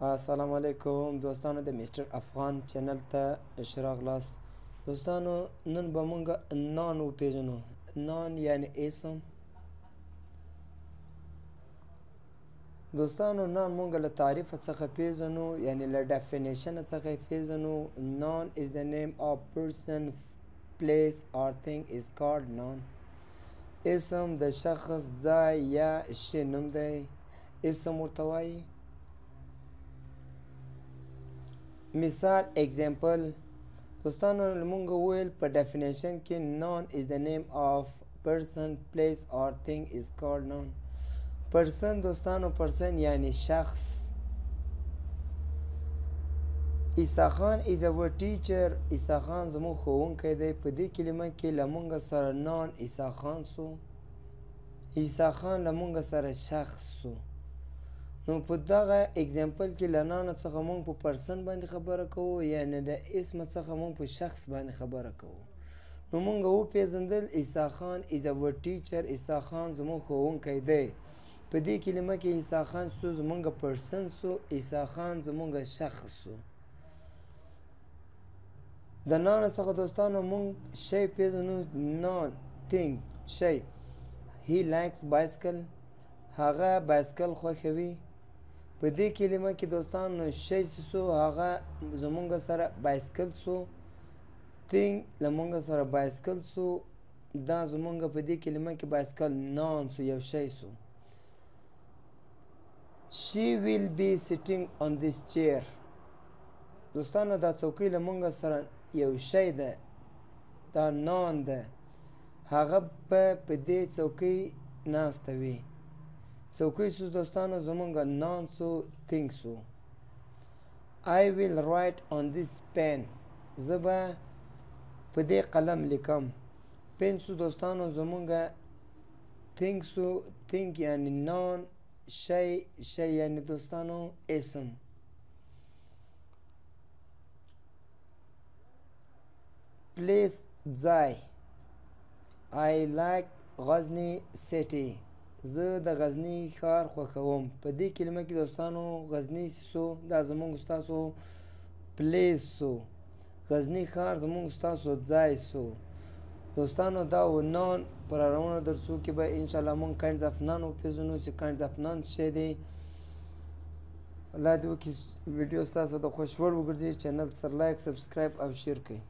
السلام علیکم دوستانو د میسټر افغان چینل ته ښه راغلاست. دوستانو نن به مونږ نان وپېژنو. نان یعنی اسم. دوستانو نان مونږ له تعریف څخه پیژنو، یعنی له ډیفینیشن څخه پیژنو. نان is the name of person, place or thing is called noun. اسم د شخص، ځای یا شی نوم دی، اسم ورته وایي. مثال example دوستانو مونږ وویل په ډیفینیشن کې noun is the name of person, place or thing is called noun. person دوستانو person یعنی شخص. عیسی خان is our teacher. عیسی خان زموږ ښوونکی دی. په دې کلمه کې له مونږ سره noun عیسی خان سو. عیسی خان له مونږ سره شخص سو. نو په دغه اگزامپل کې له نان څخه مونږ په پرسن باندې خبره کوو، یعنی د اسم څخه مونږ په شخص باندې خبره کوو. نو مونږ وپېژندل عیسی خان is our teacher. عیسی خان زموږ ښوونکی دی. په دې کلمه کې عیسی خان سو زمونږ پرسن سو، عیسی خان زمونږ شخص سو. د نان څخه دوستانو مونږ شی پیژنو. نان thing شی. he likes bicycle. هغه بایسکل خوښوي. په دې کلمه کې دوستانو شی سو هغه زمونږ سره بایسکل سو. thing له مونږ سره بایسکل سو. دا زمونږ په دې کلمه کې بایسکل نان سو، یو شی سو. she will be sitting on this chair. دوستانو دا څوکۍ له مونږ سره یو شی ده، دا نان ده. هغه په دې څوکۍ ناسته وي. څوکۍ سو دوستانو زمونږ نان سو، thing سو. I will write on this pen. زه به په دې قلم لیکم. پن سو دوستانو زمونږ thing سو. thing یعنی نان، شی، شی یعنی دوستانو اسم. place ځای. I like غزنی city. زه د غزنی ښار خوښوم. په دې کلمه کې دوستانو غزنی سو دا زمونږ ستاسو پلیس سو. غزنی ښار زمونږ ستاسو ځای سو. دوستانو دا و نان. په راروانو درسو کې به انشاءالله مونږ کاینډز اف نان وپېژنو چې کاینډز اف نان څه شی دی. الله دې وکړي ویډیو ستاسو د خوښ وړ وګرځي. چینل سره لایک، سبسکرایب او شیر کړئ.